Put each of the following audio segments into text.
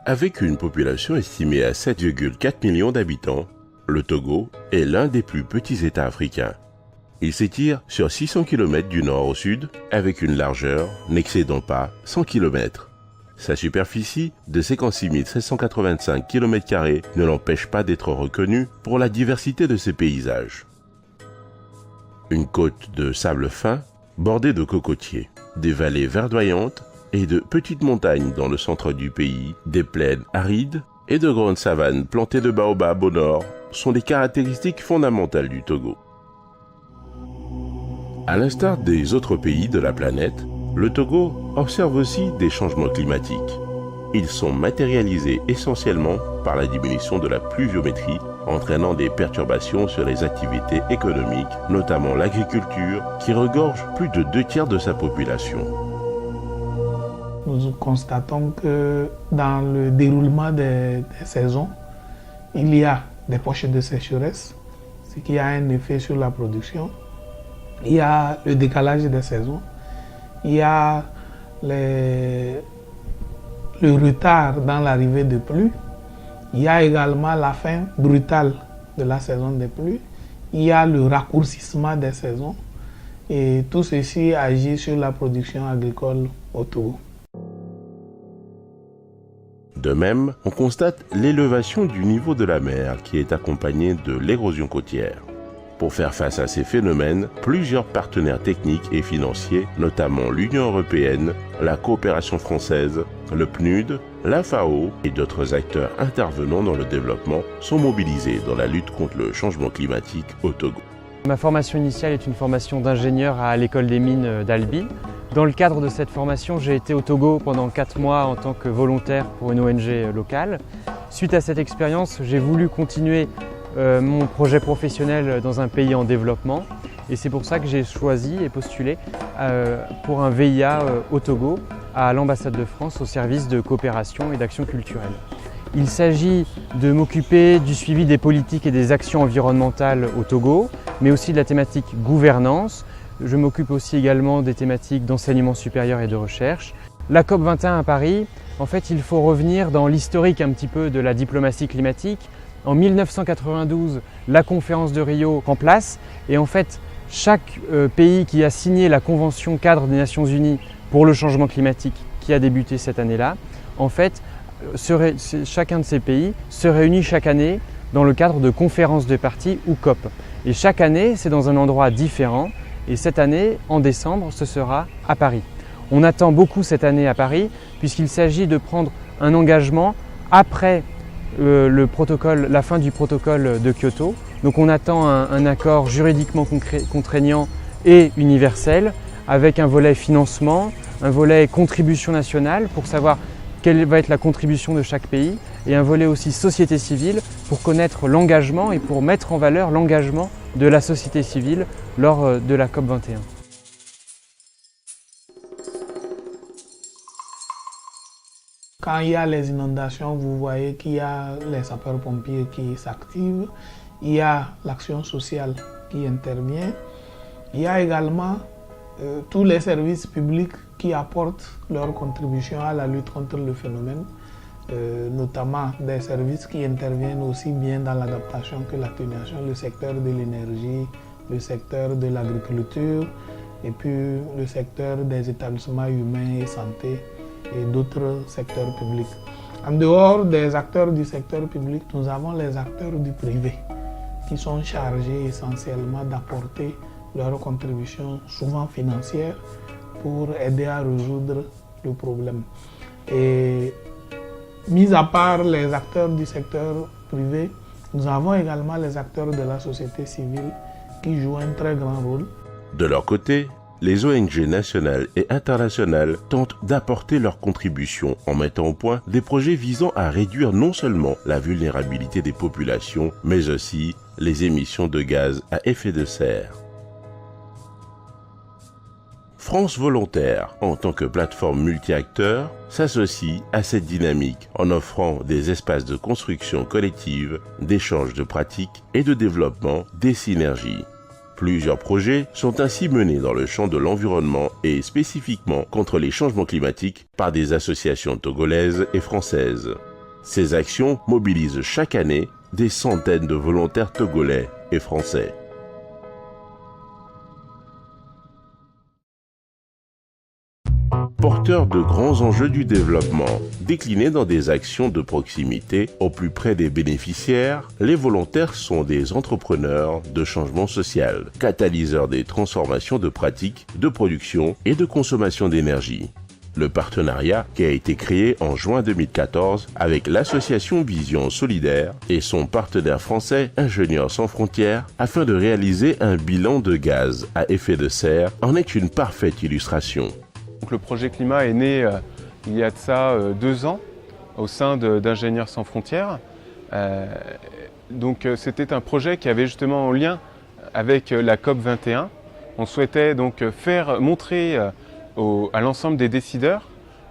Avec une population estimée à 7,4 millions d'habitants, le Togo est l'un des plus petits États africains. Il s'étire sur 600 km du nord au sud, avec une largeur n'excédant pas 100 km. Sa superficie de 56 785 km² ne l'empêche pas d'être reconnu pour la diversité de ses paysages. Une côte de sable fin, bordée de cocotiers, des vallées verdoyantes et de petites montagnes dans le centre du pays, des plaines arides et de grandes savanes plantées de baobabs au nord sont des caractéristiques fondamentales du Togo. À l'instar des autres pays de la planète, le Togo observe aussi des changements climatiques. Ils sont matérialisés essentiellement par la diminution de la pluviométrie, entraînant des perturbations sur les activités économiques, notamment l'agriculture, qui regorge plus de 2/3 de sa population. Nous constatons que dans le déroulement des saisons, il y a des poches de sécheresse, ce qui a un effet sur la production. Il y a le décalage des saisons, il y a le retard dans l'arrivée des pluies, il y a également la fin brutale de la saison des pluies, il y a le raccourcissement des saisons et tout ceci agit sur la production agricole au Togo. De même, on constate l'élévation du niveau de la mer qui est accompagnée de l'érosion côtière. Pour faire face à ces phénomènes, plusieurs partenaires techniques et financiers, notamment l'Union européenne, la coopération française, le PNUD, la FAO et d'autres acteurs intervenant dans le développement sont mobilisés dans la lutte contre le changement climatique au Togo. Ma formation initiale est une formation d'ingénieur à l'école des mines d'Albi. Dans le cadre de cette formation, j'ai été au Togo pendant 4 mois en tant que volontaire pour une ONG locale. Suite à cette expérience, j'ai voulu continuer mon projet professionnel dans un pays en développement et c'est pour ça que j'ai choisi et postulé pour un VIA au Togo à l'ambassade de France au service de coopération et d'action culturelle. Il s'agit de m'occuper du suivi des politiques et des actions environnementales au Togo, mais aussi de la thématique gouvernance. Je m'occupe aussi également des thématiques d'enseignement supérieur et de recherche. La COP21 à Paris, en fait, il faut revenir dans l'historique un petit peu de la diplomatie climatique. En 1992, la conférence de Rio prend place et en fait, chaque pays qui a signé la Convention cadre des Nations Unies pour le changement climatique qui a débuté cette année-là, en fait, chacun de ces pays se réunit chaque année dans le cadre de conférences de parties ou COP. Et chaque année, c'est dans un endroit différent et cette année, en décembre, ce sera à Paris. On attend beaucoup cette année à Paris puisqu'il s'agit de prendre un engagement après la fin du protocole de Kyoto. Donc on attend un accord juridiquement contraignant et universel avec un volet financement, un volet contribution nationale pour savoir quelle va être la contribution de chaque pays et un volet aussi société civile pour connaître l'engagement et pour mettre en valeur l'engagement de la société civile lors de la COP21. Quand il y a les inondations, vous voyez qu'il y a les sapeurs-pompiers qui s'activent, il y a l'action sociale qui intervient, il y a également tous les services publics qui apportent leur contribution à la lutte contre le phénomène, notamment des services qui interviennent aussi bien dans l'adaptation que l'atténuation, le secteur de l'énergie, le secteur de l'agriculture et puis le secteur des établissements humains et santé et d'autres secteurs publics. En dehors des acteurs du secteur public, nous avons les acteurs du privé qui sont chargés essentiellement d'apporter leur contribution, souvent financière, pour aider à résoudre le problème. Et mis à part les acteurs du secteur privé, nous avons également les acteurs de la société civile qui jouent un très grand rôle. De leur côté, les ONG nationales et internationales tentent d'apporter leur contribution en mettant au point des projets visant à réduire non seulement la vulnérabilité des populations, mais aussi les émissions de gaz à effet de serre. France Volontaire, en tant que plateforme multi-acteurs, s'associe à cette dynamique en offrant des espaces de construction collective, d'échange de pratiques et de développement des synergies. Plusieurs projets sont ainsi menés dans le champ de l'environnement et spécifiquement contre les changements climatiques par des associations togolaises et françaises. Ces actions mobilisent chaque année des centaines de volontaires togolais et français. Porteurs de grands enjeux du développement, déclinés dans des actions de proximité au plus près des bénéficiaires, les volontaires sont des entrepreneurs de changement social, catalyseurs des transformations de pratiques, de production et de consommation d'énergie. Le partenariat, qui a été créé en juin 2014 avec l'association Vision Solidaire et son partenaire français Ingénieurs sans frontières, afin de réaliser un bilan de gaz à effet de serre, en est une parfaite illustration. Donc, le projet climat est né il y a de ça 2 ans au sein d'Ingénieurs sans frontières. C'était un projet qui avait justement en lien avec la COP 21. On souhaitait donc faire montrer à l'ensemble des décideurs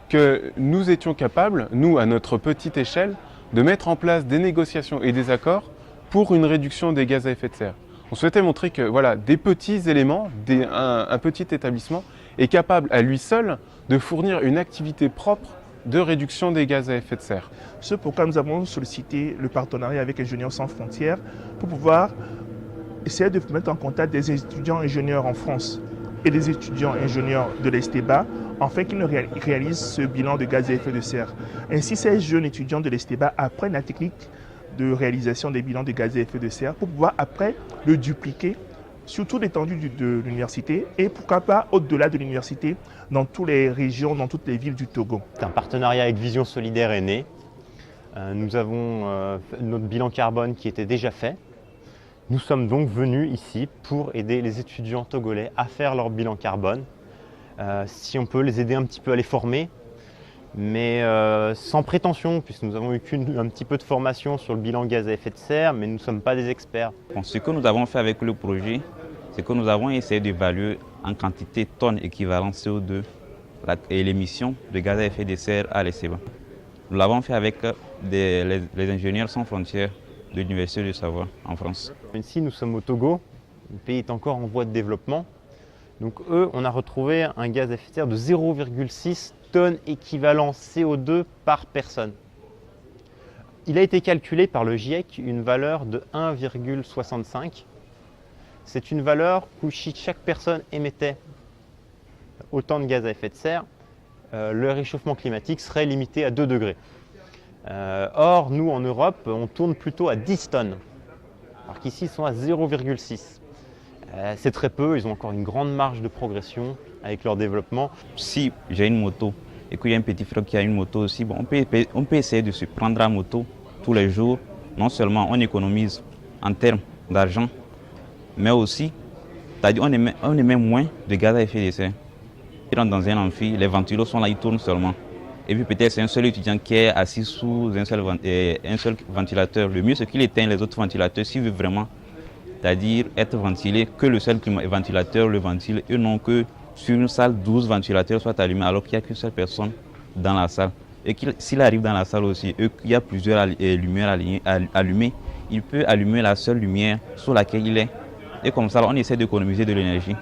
que nous étions capables, nous à notre petite échelle, de mettre en place des négociations et des accords pour une réduction des gaz à effet de serre. On souhaitait montrer que voilà, des petits éléments, un petit établissement est capable à lui seul de fournir une activité propre de réduction des gaz à effet de serre. C'est pourquoi nous avons sollicité le partenariat avec Ingénieurs sans frontières pour pouvoir essayer de mettre en contact des étudiants ingénieurs en France et des étudiants ingénieurs de l'Esteba afin qu'ils réalisent ce bilan de gaz à effet de serre. Ainsi, ces jeunes étudiants de l'Esteba apprennent la technique de réalisation des bilans de gaz à effet de serre pour pouvoir après le dupliquer sur toute l'étendue de l'université et pourquoi pas au-delà de l'université dans toutes les régions, dans toutes les villes du Togo. Un partenariat avec Vision Solidaire est né. Nous avons notre bilan carbone qui était déjà fait. Nous sommes donc venus ici pour aider les étudiants togolais à faire leur bilan carbone. Si on peut les aider un petit peu à les former, mais sans prétention, puisque nous avons eu un petit peu de formation sur le bilan gaz à effet de serre, mais nous ne sommes pas des experts. Ce que nous avons fait avec le projet, c'est que nous avons essayé d'évaluer en quantité de tonnes équivalent CO2 et l'émission de gaz à effet de serre à l'Esteba. Nous l'avons fait avec les ingénieurs sans frontières de l'Université de Savoie en France. Ici, nous sommes au Togo, le pays est encore en voie de développement. Donc eux, on a retrouvé un gaz à effet de serre de 0,6 tonnes équivalent CO2 par personne. Il a été calculé par le GIEC une valeur de 1,65. C'est une valeur où si chaque personne émettait autant de gaz à effet de serre, le réchauffement climatique serait limité à 2 degrés. Or, nous en Europe, on tourne plutôt à 10 tonnes, alors qu'ici ils sont à 0,6. C'est très peu, ils ont encore une grande marge de progression avec leur développement. Si j'ai une moto et qu'il y a un petit frère qui a une moto aussi, bon, on peut essayer de se prendre à moto tous les jours. Non seulement on économise en termes d'argent, mais aussi on émet moins de gaz à effet de serre. Il rentre dans un amphi, les ventilos sont là, ils tournent seulement. Et puis peut-être c'est un seul étudiant qui est assis sous un seul ventilateur. Le mieux c'est qu'il éteigne les autres ventilateurs s'il veut vraiment, c'est-à-dire être ventilé, que le seul ventilateur le ventile et non que sur une salle 12 ventilateurs soient allumés alors qu'il n'y a qu'une seule personne dans la salle. Et s'il arrive dans la salle aussi et qu'il y a plusieurs lumières allumées, il peut allumer la seule lumière sur laquelle il est. Et comme ça, on essaie d'économiser de l'énergie.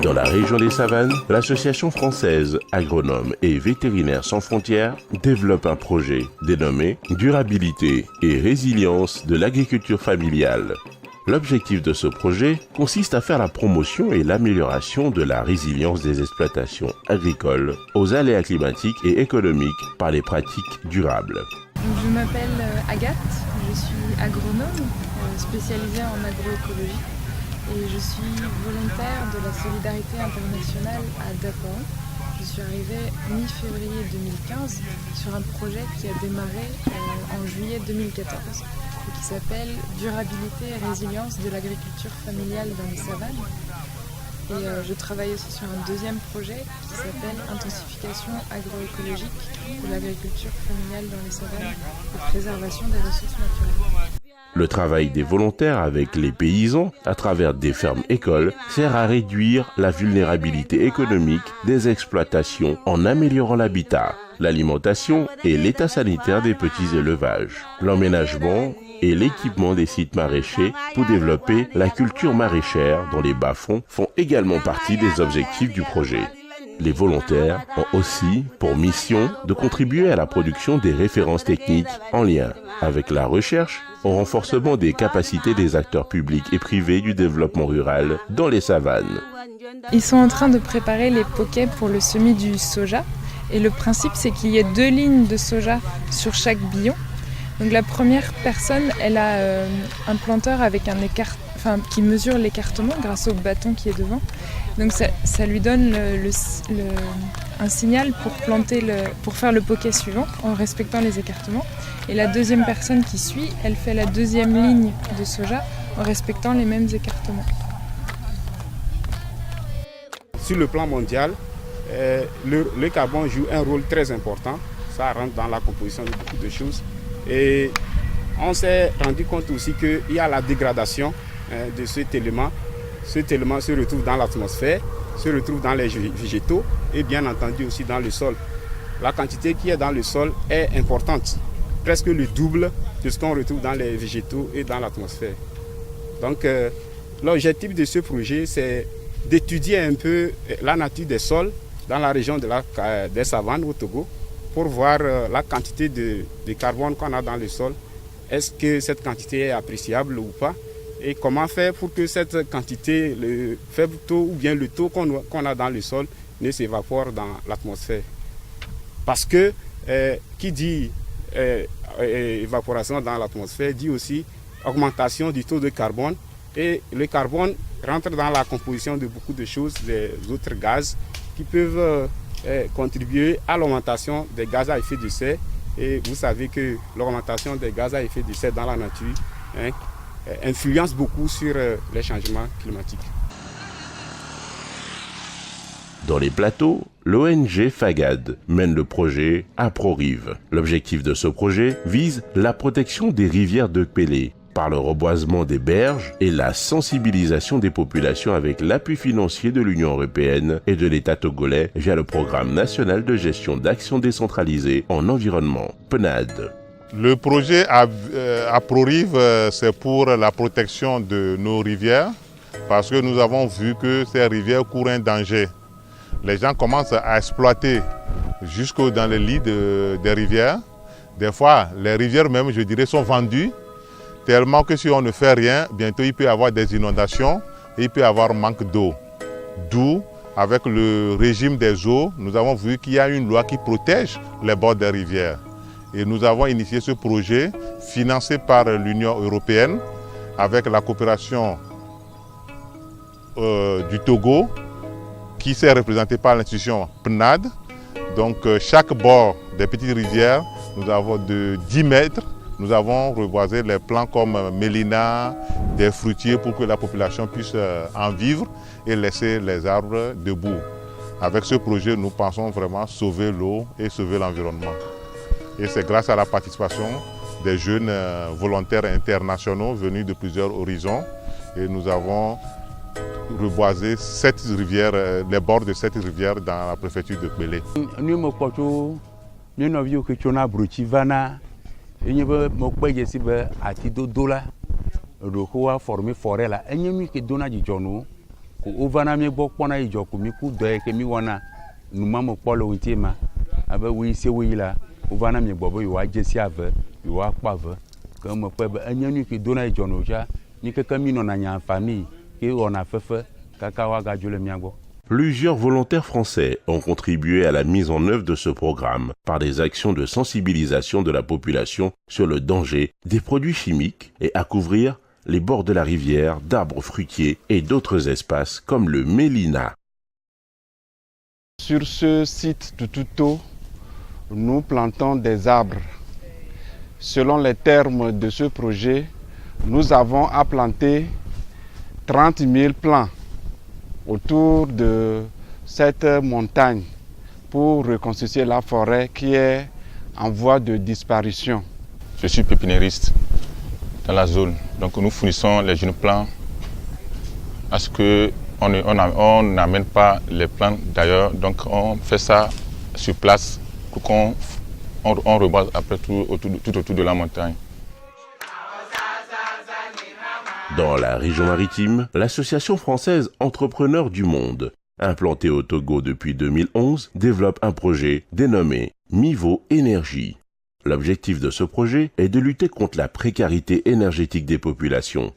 Dans la région des Savanes, l'association française Agronomes et Vétérinaires sans frontières développe un projet dénommé Durabilité et résilience de l'agriculture familiale. L'objectif de ce projet consiste à faire la promotion et l'amélioration de la résilience des exploitations agricoles aux aléas climatiques et économiques par les pratiques durables. Je m'appelle Agathe, je suis agronome spécialisée en agroécologie et je suis volontaire de la Solidarité internationale à Dakar. Je suis arrivée mi-février 2015 sur un projet qui a démarré en juillet 2014 et qui s'appelle Durabilité et résilience de l'agriculture familiale dans les savanes. Et je travaille aussi sur un deuxième projet qui s'appelle Intensification agroécologique de l'agriculture familiale dans les savanes et préservation des ressources naturelles. Le travail des volontaires avec les paysans à travers des fermes-écoles sert à réduire la vulnérabilité économique des exploitations en améliorant l'habitat, l'alimentation et l'état sanitaire des petits élevages, l'emménagement et l'équipement des sites maraîchers pour développer la culture maraîchère dans les bas-fonds font également partie des objectifs du projet. Les volontaires ont aussi pour mission de contribuer à la production des références techniques en lien avec la recherche au renforcement des capacités des acteurs publics et privés du développement rural dans les savanes. Ils sont en train de préparer les poquets pour le semis du soja. Et le principe, c'est qu'il y ait 2 lignes de soja sur chaque billon. Donc la première personne, elle a un planteur avec qui mesure l'écartement grâce au bâton qui est devant. Donc ça lui donne un signal pour faire le poquet suivant en respectant les écartements. Et la deuxième personne qui suit, elle fait la 2e ligne de soja en respectant les mêmes écartements. Sur le plan mondial, le carbone joue un rôle très important. Ça rentre dans la composition de beaucoup de choses. Et on s'est rendu compte aussi qu'il y a la dégradation de cet élément. Cet élément se retrouve dans l'atmosphère, se retrouve dans les végétaux et bien entendu aussi dans le sol. La quantité qui est dans le sol est importante, presque le double de ce qu'on retrouve dans les végétaux et dans l'atmosphère. Donc l'objectif de ce projet, c'est d'étudier un peu la nature des sols dans la région des savanes au Togo pour voir la quantité de carbone qu'on a dans le sol. Est-ce que cette quantité est appréciable ou pas? Et comment faire pour que cette quantité, le faible taux ou bien le taux qu'on a dans le sol ne s'évapore dans l'atmosphère. Parce que qui dit évaporation dans l'atmosphère dit aussi augmentation du taux de carbone. Et le carbone rentre dans la composition de beaucoup de choses, des autres gaz qui peuvent contribuer à l'augmentation des gaz à effet de serre. Et vous savez que l'augmentation des gaz à effet de serre dans la nature influence beaucoup sur les changements climatiques. Dans les plateaux, l'ONG FAGAD mène le projet APRORIV. L'objectif de ce projet vise la protection des rivières de Kpélé par le reboisement des berges et la sensibilisation des populations avec l'appui financier de l'Union européenne et de l'État togolais via le Programme national de gestion d'actions décentralisées en environnement, PNAD. Le projet APRORIV, c'est pour la protection de nos rivières parce que nous avons vu que ces rivières courent un danger. Les gens commencent à exploiter jusque dans les lits des rivières. Des fois, les rivières même, je dirais, sont vendues tellement que si on ne fait rien, bientôt il peut y avoir des inondations et il peut y avoir manque d'eau. D'où, avec le régime des eaux, nous avons vu qu'il y a une loi qui protège les bords des rivières. Et nous avons initié ce projet financé par l'Union européenne avec la coopération du Togo qui s'est représentée par l'institution PNAD. Donc chaque bord des petites rivières, nous avons de 10 mètres, nous avons reboisé les plants comme Mélina, des fruitiers pour que la population puisse en vivre et laisser les arbres debout. Avec ce projet, nous pensons vraiment sauver l'eau et sauver l'environnement. Et c'est grâce à la participation des jeunes volontaires internationaux venus de plusieurs horizons. Et nous avons reboisé 7 rivières, les bords de 7 rivières dans la préfecture de Kpélé. Uvana mi gbɔ be yewoa dzesi ave, yewoa kpɔ ave, ke me kpe be enye nu ke dona edzɔ no tsa, mi keke mi nɔna nya famille, ke wɔna fefe, kaka woagadzo le mia gbɔ. Plusieurs volontaires français ont contribué à la mise en œuvre de ce programme par des actions de sensibilisation de la population sur le danger des produits chimiques et à couvrir les bords de la rivière d'arbres fruitiers et d'autres espaces comme le Mélina. Sur ce site de Tuto, nous plantons des arbres. Selon les termes de ce projet, nous avons à planter 30 000 plants autour de cette montagne pour reconstituer la forêt qui est en voie de disparition. Je suis pépiniériste. dans la zone. Donc nous fournissons les jeunes plants à ce qu'on n'amène pas les plants d'ailleurs. Donc on fait ça sur place pour qu'on reboise après tout autour de la montagne. Dans la région maritime, l'association française Entrepreneurs du Monde, implantée au Togo depuis 2011, développe un projet dénommé Mivo Énergie. L'objectif de ce projet est de lutter contre la précarité énergétique des populations.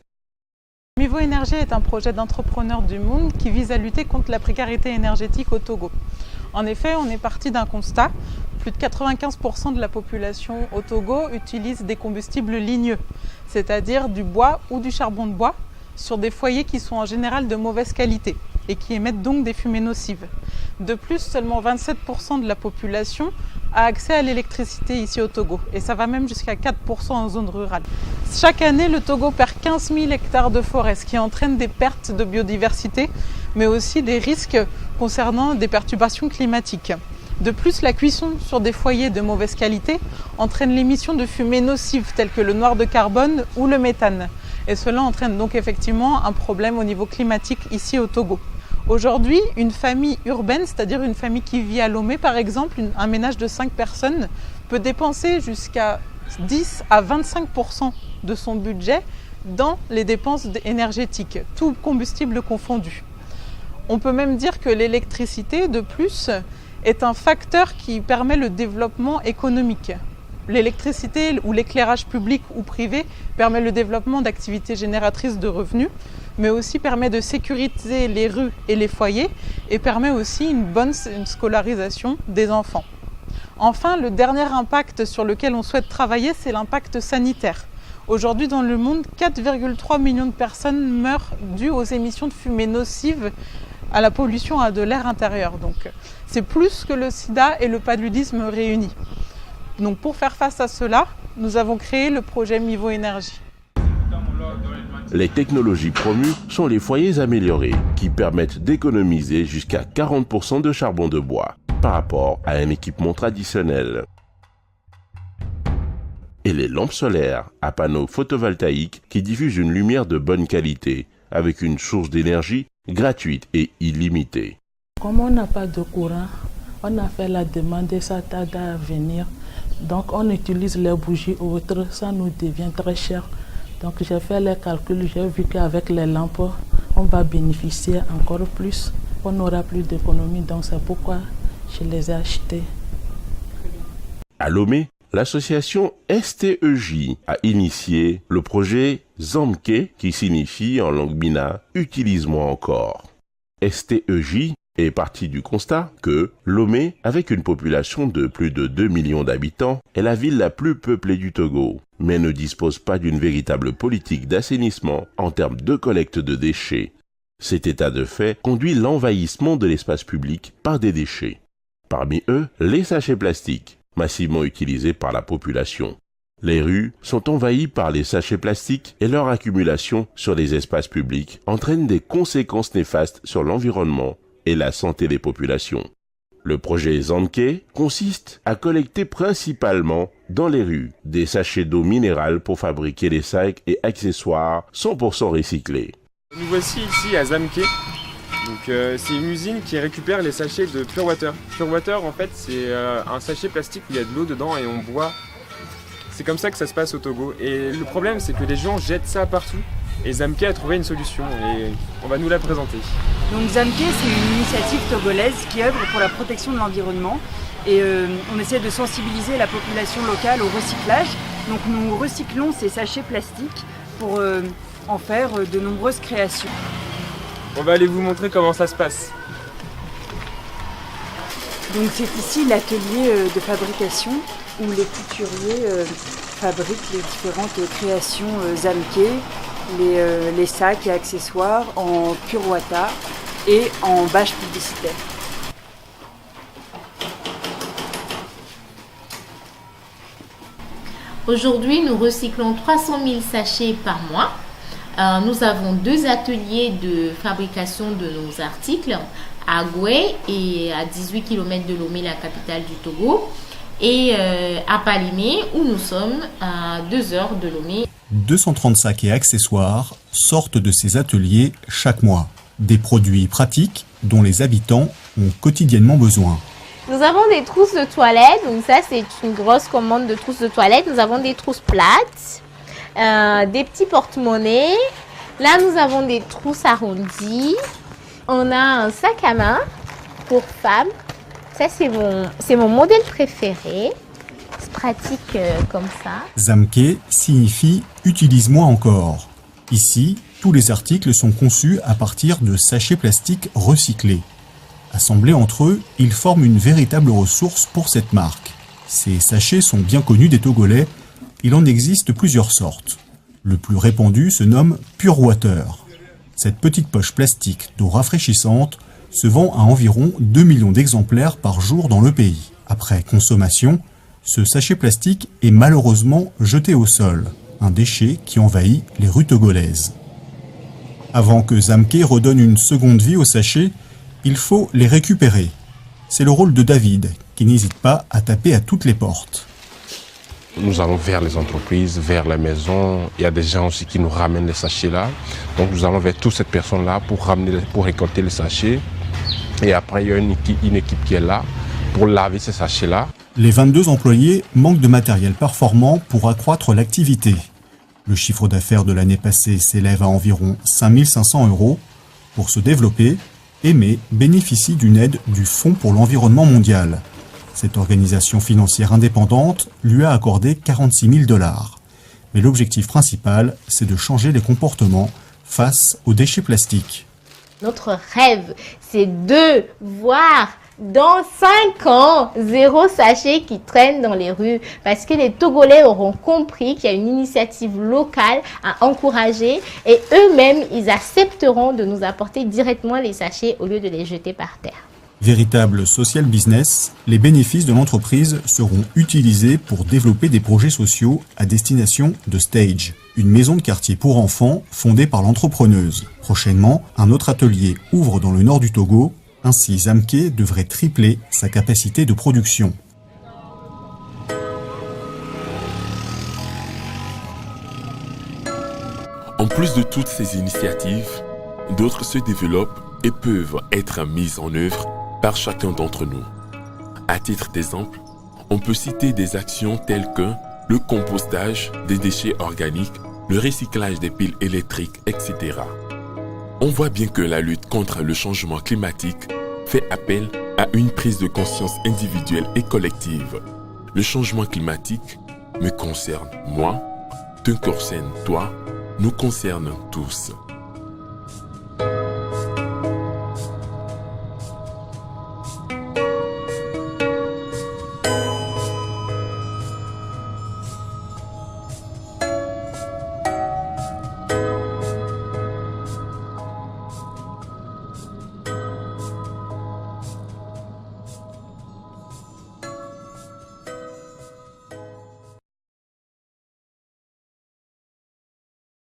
Mivo Énergie est un projet d'entrepreneurs du monde qui vise à lutter contre la précarité énergétique au Togo. En effet, on est parti d'un constat. Plus de 95% de la population au Togo utilise des combustibles ligneux, c'est-à-dire du bois ou du charbon de bois, sur des foyers qui sont en général de mauvaise qualité et qui émettent donc des fumées nocives. De plus, seulement 27% de la population a accès à l'électricité ici au Togo, et ça va même jusqu'à 4% en zone rurale. Chaque année, le Togo perd 15 000 hectares de forêt, ce qui entraîne des pertes de biodiversité, mais aussi des risques concernant des perturbations climatiques. De plus, la cuisson sur des foyers de mauvaise qualité entraîne l'émission de fumées nocives telles que le noir de carbone ou le méthane. Et cela entraîne donc effectivement un problème au niveau climatique ici au Togo. Aujourd'hui, une famille urbaine, c'est-à-dire une famille qui vit à Lomé par exemple, un ménage de 5 personnes, peut dépenser jusqu'à 10 à 25% de son budget dans les dépenses énergétiques, tout combustible confondu. On peut même dire que l'électricité, de plus, est un facteur qui permet le développement économique. L'électricité ou l'éclairage public ou privé permet le développement d'activités génératrices de revenus, mais aussi permet de sécuriser les rues et les foyers et permet aussi une bonne scolarisation des enfants. Enfin, le dernier impact sur lequel on souhaite travailler, c'est l'impact sanitaire. Aujourd'hui, dans le monde, 4,3 millions de personnes meurent dues aux émissions de fumée nocives à la pollution de l'air intérieur. Donc, c'est plus que le sida et le paludisme réunis. Donc, pour faire face à cela, nous avons créé le projet Mivo Énergie. Les technologies promues sont les foyers améliorés qui permettent d'économiser jusqu'à 40% de charbon de bois par rapport à un équipement traditionnel. Et les lampes solaires à panneaux photovoltaïques qui diffusent une lumière de bonne qualité avec une source d'énergie gratuite et illimitée. Comme on n'a pas de courant, on a fait la demande et ça tarde à venir. Donc on utilise les bougies ou autres, ça nous devient très cher. Donc j'ai fait les calculs, j'ai vu qu'avec les lampes, on va bénéficier encore plus. On n'aura plus d'économie, donc c'est pourquoi je les ai achetés. À Lomé, l'association STEJ a initié le projet Zamke, qui signifie en langue mina « Utilise-moi encore ». STEJ est parti du constat que Lomé, avec une population de plus de 2 millions d'habitants, est la ville la plus peuplée du Togo, mais ne dispose pas d'une véritable politique d'assainissement en termes de collecte de déchets. Cet état de fait conduit l'envahissement de l'espace public par des déchets. Parmi eux, les sachets plastiques, massivement utilisés par la population. Les rues sont envahies par les sachets plastiques et leur accumulation sur les espaces publics entraîne des conséquences néfastes sur l'environnement et la santé des populations. Le projet Zamke consiste à collecter principalement dans les rues des sachets d'eau minérale pour fabriquer des sacs et accessoires 100% recyclés. Nous voici ici à Zamke. C'est une usine qui récupère les sachets de Pure Water. Pure Water, en fait, c'est un sachet plastique où il y a de l'eau dedans et on boit. C'est comme ça que ça se passe au Togo. Et le problème, c'est que les gens jettent ça partout. Et Zamke a trouvé une solution et on va nous la présenter. Donc Zamke, c'est une initiative togolaise qui œuvre pour la protection de l'environnement. Et on essaie de sensibiliser la population locale au recyclage. Donc nous recyclons ces sachets plastiques pour en faire de nombreuses créations. On va aller vous montrer comment ça se passe. Donc c'est ici l'atelier de fabrication où les couturiers fabriquent les différentes créations Zamke, les sacs et accessoires en Pure Water et en bâche publicitaire. Aujourd'hui, nous recyclons 300 000 sachets par mois. Nous avons 2 ateliers de fabrication de nos articles à Goué et à 18 km de Lomé, la capitale du Togo. et à Palimé, où nous sommes à 2 heures de Lomé. 230 sacs et accessoires sortent de ces ateliers chaque mois. Des produits pratiques dont les habitants ont quotidiennement besoin. Nous avons des trousses de toilette, donc ça c'est une grosse commande de trousses de toilette. Nous avons des trousses plates, des petits porte-monnaies. Là nous avons des trousses arrondies. On a un sac à main pour femmes. Ça c'est mon modèle préféré. C'est pratique comme ça. Zamké signifie « utilise-moi encore ». Ici, tous les articles sont conçus à partir de sachets plastiques recyclés. Assemblés entre eux, ils forment une véritable ressource pour cette marque. Ces sachets sont bien connus des Togolais. Il en existe plusieurs sortes. Le plus répandu se nomme Pure Water. Cette petite poche plastique d'eau rafraîchissante se vend à environ 2 millions d'exemplaires par jour dans le pays. Après consommation, ce sachet plastique est malheureusement jeté au sol, un déchet qui envahit les rues togolaises. Avant que Zamké redonne une seconde vie aux sachets, il faut les récupérer. C'est le rôle de David, qui n'hésite pas à taper à toutes les portes. Nous allons vers les entreprises, vers les maisons. Il y a des gens aussi qui nous ramènent les sachets là. Donc nous allons vers toutes ces personnes-là pour récolter les sachets. Et après, il y a une équipe qui est là pour laver ces sachets-là. Les 22 employés manquent de matériel performant pour accroître l'activité. Le chiffre d'affaires de l'année passée s'élève à environ 5 500 €. Pour se développer, Aimé bénéficie d'une aide du Fonds pour l'environnement mondial. Cette organisation financière indépendante lui a accordé 46 000 $. Mais l'objectif principal, c'est de changer les comportements face aux déchets plastiques. Notre rêve, c'est de voir dans 5 ans, 0 sachet qui traîne dans les rues. Parce que les Togolais auront compris qu'il y a une initiative locale à encourager et eux-mêmes, ils accepteront de nous apporter directement les sachets au lieu de les jeter par terre. Véritable social business, les bénéfices de l'entreprise seront utilisés pour développer des projets sociaux à destination de Stage, une maison de quartier pour enfants fondée par l'entrepreneuse. Prochainement, un autre atelier ouvre dans le nord du Togo. Ainsi, Zamké devrait tripler sa capacité de production. En plus de toutes ces initiatives, d'autres se développent et peuvent être mises en œuvre par chacun d'entre nous. À titre d'exemple, on peut citer des actions telles que le compostage des déchets organiques, le recyclage des piles électriques, etc. On voit bien que la lutte contre le changement climatique fait appel à une prise de conscience individuelle et collective. Le changement climatique me concerne moi, te concerne toi, nous concerne tous.